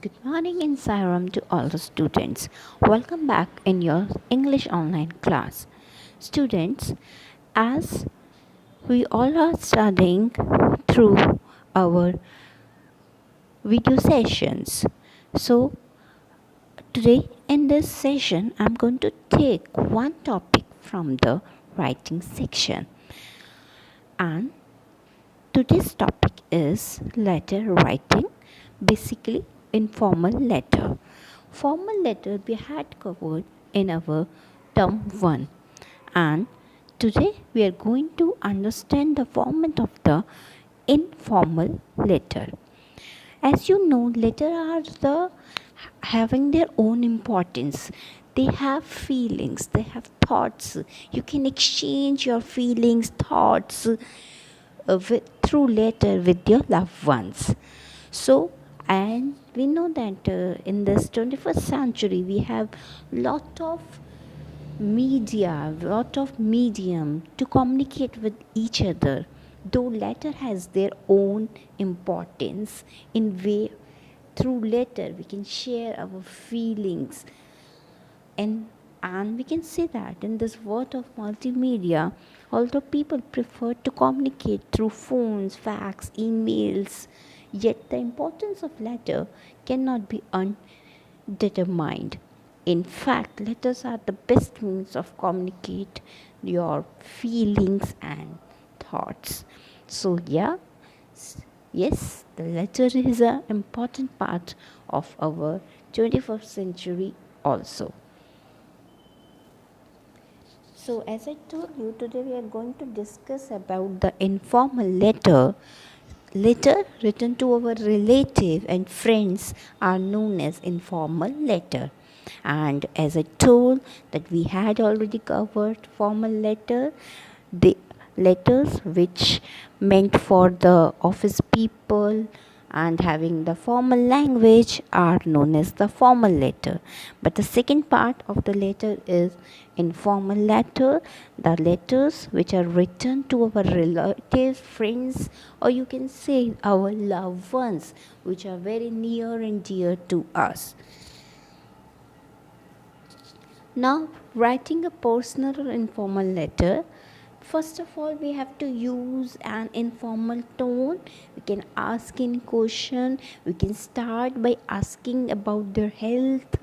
Good morning and Sairam to all the students. Welcome back in your English online class. Students, as we all are studying through our video sessions. So, today in this session, I'm going to take one topic from the writing section. And today's topic is letter writing, basically informal letter. Formal letter we had covered in our term 1, and today we are going to understand the format of the informal letter. As you know, letter are the having their own importance. They have feelings, they have thoughts. You can exchange your feelings, thoughts through letter with your loved ones. So, and we know that in this 21st century we have lot of lot of medium to communicate with each other. Though letter has their own importance, in way through letter we can share our feelings, and we can say that in this world of multimedia, although people prefer to communicate through phones, fax, emails, yet the importance of letter cannot be undetermined. In fact, letters are the best means of communicate your feelings and thoughts. So yeah, yes, the letter is an important part of our 21st century also. So, as I told you, today we are going to discuss about the informal letter. Letter written to our relative and friends are known as informal letter. And as I told that we had already covered formal letter, the letters which meant for the office people and having the formal language are known as the formal letter. But the second part of the letter is informal letter, the letters which are written to our relatives, friends, or you can say our loved ones, which are very near and dear to us. Now, writing a personal or informal letter, first of all, we have to use an informal tone. We can ask any question. We can start by asking about their health.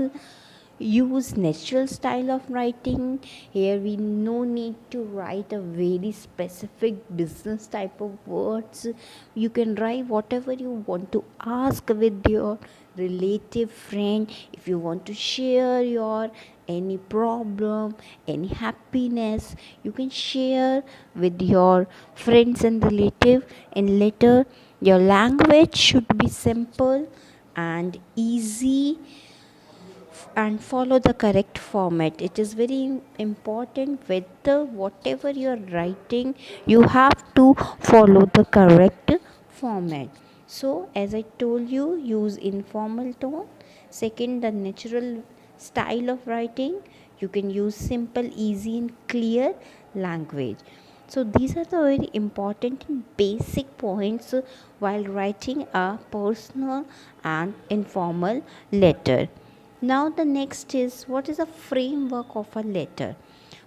Use natural style of writing. Here we no need to write a very specific business type of words. You can write whatever you want to ask with your relative friend. If you want to share your any problem, any happiness, you can share with your friends and relative. And later, your language should be simple and easy and follow the correct format. It is very important whether whatever you are writing, you have to follow the correct format. So as I told you, use informal tone. Second, the natural style of writing. You can use simple, easy and clear language. So these are the very important and basic points while writing a personal and informal letter. Now the next is, what is the framework of a letter?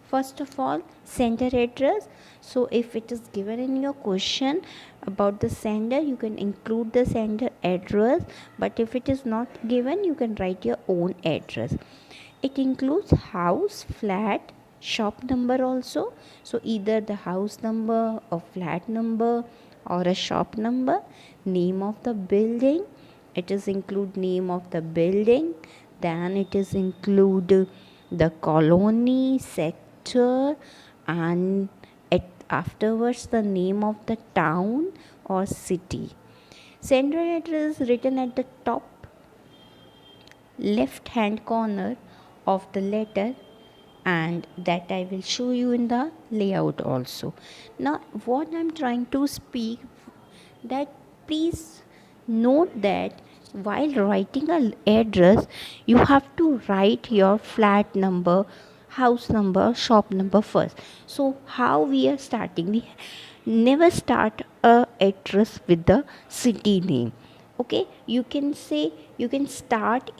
First of all, sender address. So if it is given in your question about the sender, you can include the sender address, but if it is not given, you can write your own address. It includes house, flat, shop number also. So either the house number or flat number or a shop number. Name of the building, it is include name of the building. Then it is include the colony, sector, and afterwards the name of the town or city. Sender address written at the top left hand corner of the letter, and that I will show you in the layout also. Now what I'm trying to speak, that please note that while writing an address, you have to write your flat number, house number, shop number first. So how we are starting, we never start a address with the city name. Okay, you can say, you can start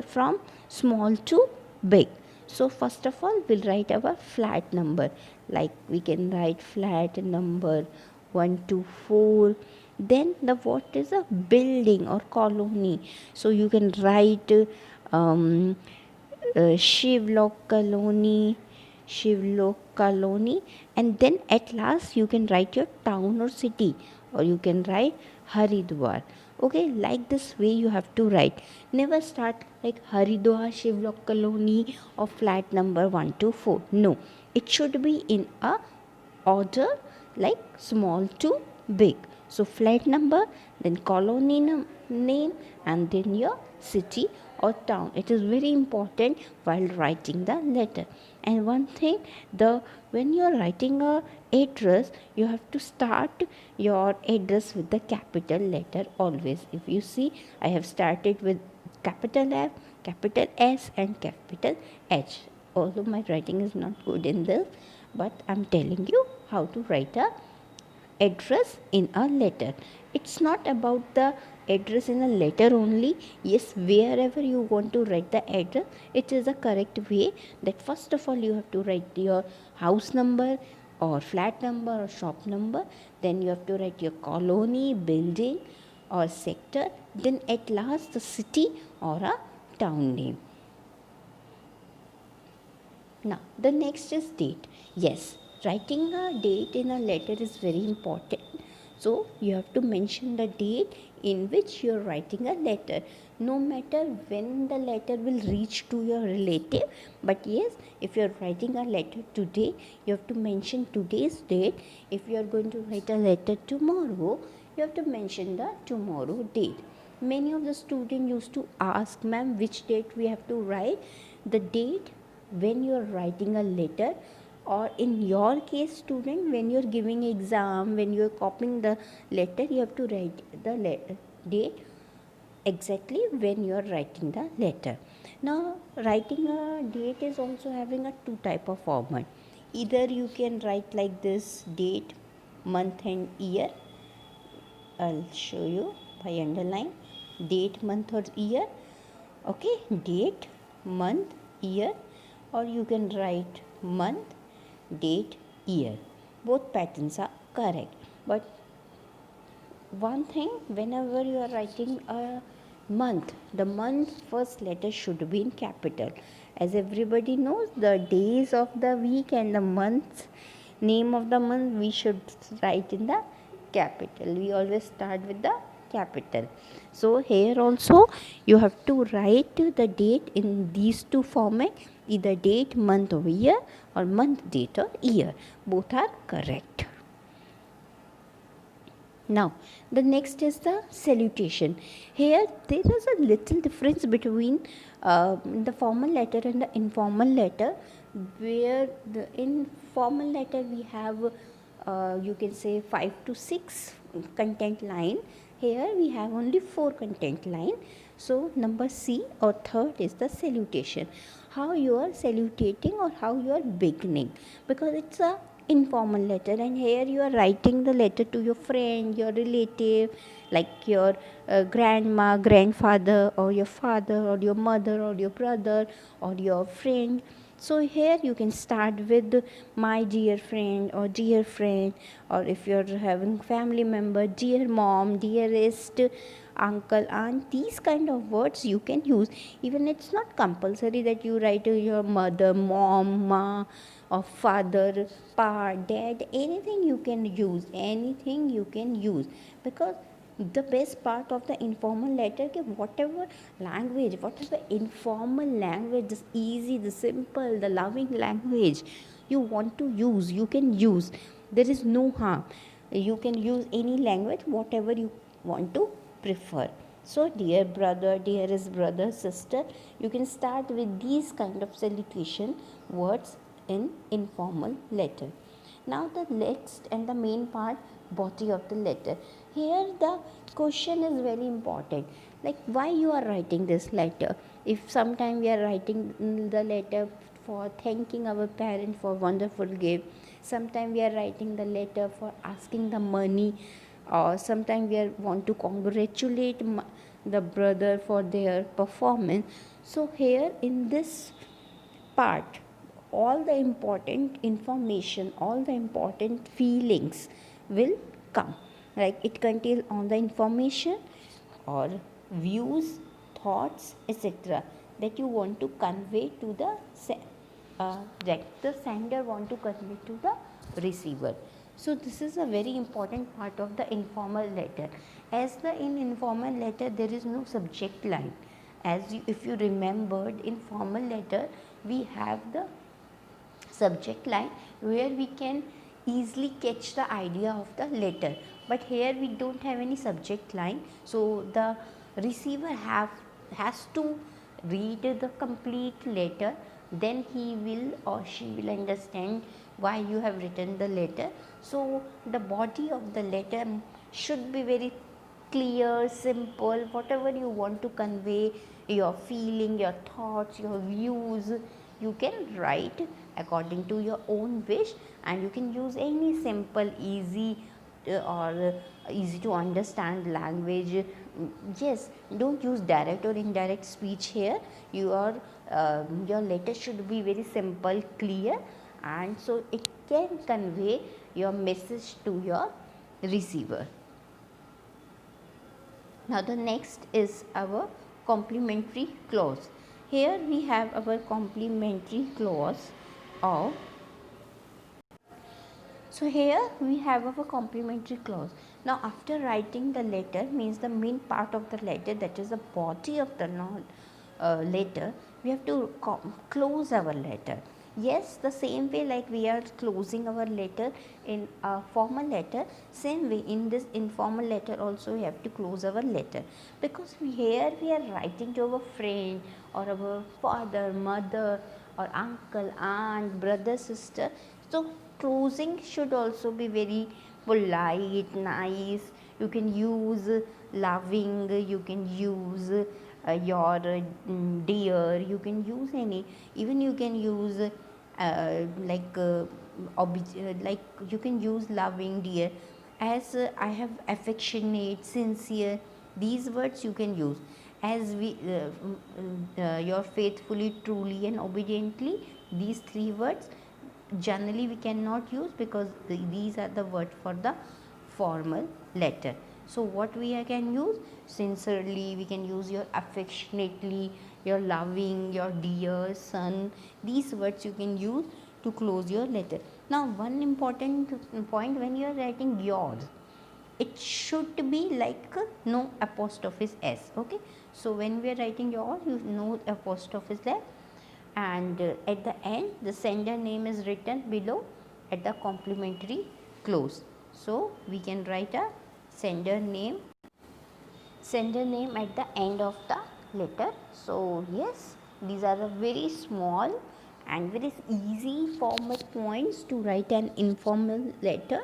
from small to big. So first of all, we'll write our flat number, like we can write flat number 1 to 4. Then the what is a building or colony, so you can write um, Shivlok colony, Shivlok colony, and then at last you can write your town or city, or you can write Haridwar. Okay, like this way you have to write. Never start like Haridwar Shivlok colony or flat number 1 to 4. No, it should be in a order like small to big. So flat number, then colony name, and then your city or town. It is very important while writing the letter. And one thing, the when you are writing a address, you have to start your address with the capital letter always. If you see, I have started with capital F, capital S, and capital H. Although my writing is not good in this, but I'm telling you how to write a address in a letter. It's not about the address in a letter only. Yes, wherever you want to write the address, it is a correct way. That first of all you have to write your house number or flat number or shop number, then you have to write your colony, building or sector, then at last the city or a town name. Now, the next is date. Yes, writing a date in a letter is very important. So, you have to mention the date in which you are writing a letter. No matter when the letter will reach to your relative, but yes, if you are writing a letter today, you have to mention today's date. If you are going to write a letter tomorrow, you have to mention the tomorrow date. Many of the students used to ask, ma'am, which date we have to write. The date when you are writing a letter, or in your case student, when you are giving exam, when you are copying the letter, you have to write the date exactly when you are writing the letter. Now writing a date is also having a two type of format. Either you can write like this: date, month and year. I'll show you by underline: date, month or year. Okay, date, month, year, or you can write month, date, year. Both patterns are correct. But one thing, whenever you are writing a month, the month first letter should be in capital. As everybody knows, the days of the week and the months, name of the month, we should write in the capital. We always start with the capital. So here also you have to write the date in these two formats, either date, month or year, or month, date or year. Both are correct. Now, the next is the salutation. Here, there is a little difference between the formal letter and the informal letter, where the informal letter we have, you can say 5 to 6 content line. Here we have only 4 content line. So, number C or third is the salutation. How you are salutating or how you are beginning, because it's a informal letter, and here you are writing the letter to your friend, your relative, like your grandma, grandfather, or your father, or your mother, or your brother, or your friend. So here you can start with my dear friend or dear friend, or if you're having family member, dear mom, dearest uncle, aunt. These kind of words you can use. Even it's not compulsory that you write to your mother, mom, ma, or father, pa, dad. Anything you can use, anything you can use, because the best part of the informal letter, whatever language, whatever informal language, the easy, the simple, the loving language you want to use, you can use. There is no harm. You can use any language, whatever you want to prefer. So dear brother, dearest brother, sister, you can start with these kind of salutation words in informal letter. Now the next and the main part, body of the letter. Here the question is very important, like why you are writing this letter. If sometime we are writing the letter for thanking our parent for wonderful gift, sometime we are writing the letter for asking the money or sometimes we want to congratulate the brother for their performance. So here in this part, all the important information, all the important feelings will come, like it contains all the information or views, thoughts, etc., that you want to convey to the that the sender want to convey to the receiver. So this is a very important part of the informal letter. As the in informal letter there is no subject line. As you, if you remembered, in formal letter we have the subject line where we can easily catch the idea of the letter, but here we don't have any subject line, so the receiver has to read the complete letter, then he will or she will understand why you have written the letter. So the body of the letter should be very clear, simple, whatever you want to convey, your feeling, your thoughts, your views, you can write according to your own wish, and you can use any simple, easy or easy to understand language. Yes, don't use direct or indirect speech here. Your letter should be very simple, clear, and so it can convey your message to your receiver. Now the next is our complementary clause. Here we have our complementary clause of, so here we have our complementary clause. Now after writing the letter, means the main part of the letter, that is the body of the letter, we have to close our letter. Yes, the same way like we are closing our letter in a formal letter, same way in this informal letter also we have to close our letter, because here we are writing to our friend or our father, mother or uncle, aunt, brother, sister. So closing should also be very polite, nice. You can use loving, you can use your dear, you can use any, even you can use like you can use loving, dear, as I have affectionate, sincere, these words you can use. As we your faithfully, truly and obediently, these three words generally we cannot use, because these are the words for the formal letter. So what we can use, sincerely, we can use your affectionately, your loving, your dear, son, these words you can use to close your letter. Now one important point, when you are writing yours, it should be like no apostrophe s. Okay, so when we are writing yours, you no apostrophe there, and at the end the sender name is written below at the complementary clause. So we can write a sender name at the end of the letter. So yes, these are the very small and very easy format points to write an informal letter,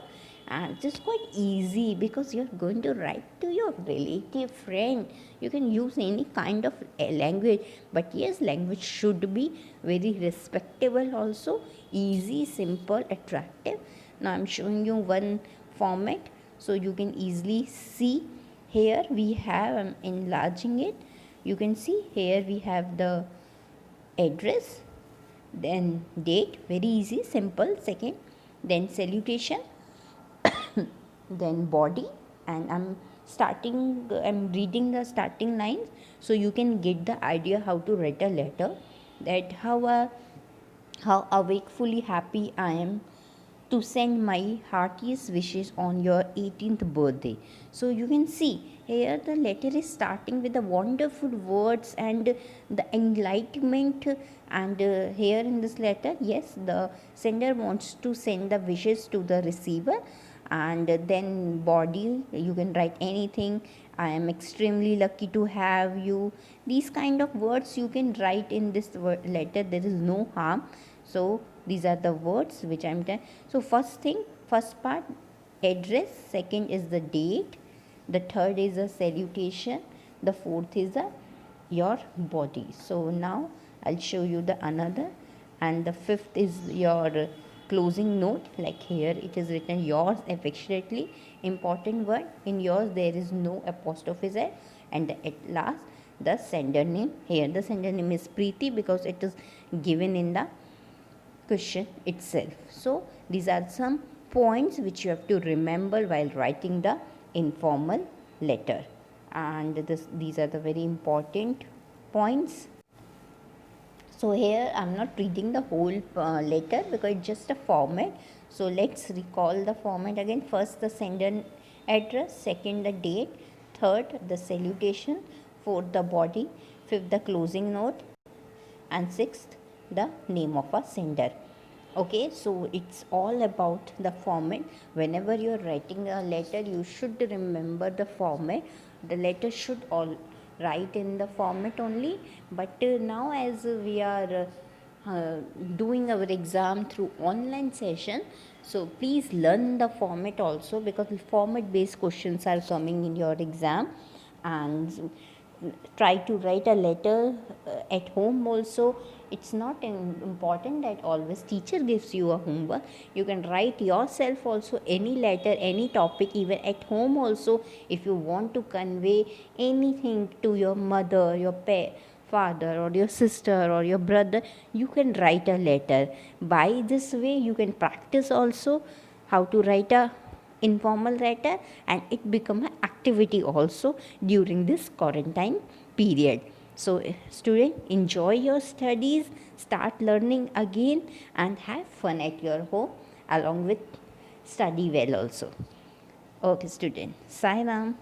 and it's quite easy because you're going to write to your relative, friend. You can use any kind of language, but yes, language should be very respectable also, easy, simple, attractive. Now I'm showing you one format so you can easily see. Here we have, I'm enlarging it, you can see here we have the address, then date, very easy, simple, second, then salutation, then body, and I'm reading the starting lines so you can get the idea how to write a letter, that how awakefully happy I am to send my heartiest wishes on your 18th birthday. So you can see here the letter is starting with the wonderful words and the enlightenment, and here in this letter, yes, the sender wants to send the wishes to the receiver, and then body, you can write anything, I am extremely lucky to have you, these kind of words you can write in this letter, there is no harm. So these are the words which I'm telling. So first part, address, second is the date, the third is a salutation, the fourth is your body. So now I'll show you the another, and the fifth is your closing note, like here it is written yours affectionately, important word, in yours there is no apostrophe there, and at last the sender name. Here the sender name is Preeti because it is given in the question itself. So these are some points which you have to remember while writing the informal letter, and these are the very important points. So here I'm not reading the whole letter because it's just a format. So let's recall the format again. First the sender address, second the date, third the salutation, fourth the body, fifth the closing note, and sixth the name of a sender. Okay, so it's all about the format. Whenever you're writing a letter, you should remember the format. The letter should all write in the format only, but now as we are doing our exam through online session, so please learn the format also, because format based questions are coming in your exam. And try to write a letter at home also. It's not important that always teacher gives you a homework. You can write yourself also any letter, any topic, even at home also. If you want to convey anything to your mother, your father, or your sister, or your brother, you can write a letter. By this way you can practice also how to write a informal letter, and it become an activity also during this quarantine period. So student, enjoy your studies, start learning again, and have fun at your home along with study well also. Okay student, sai ram.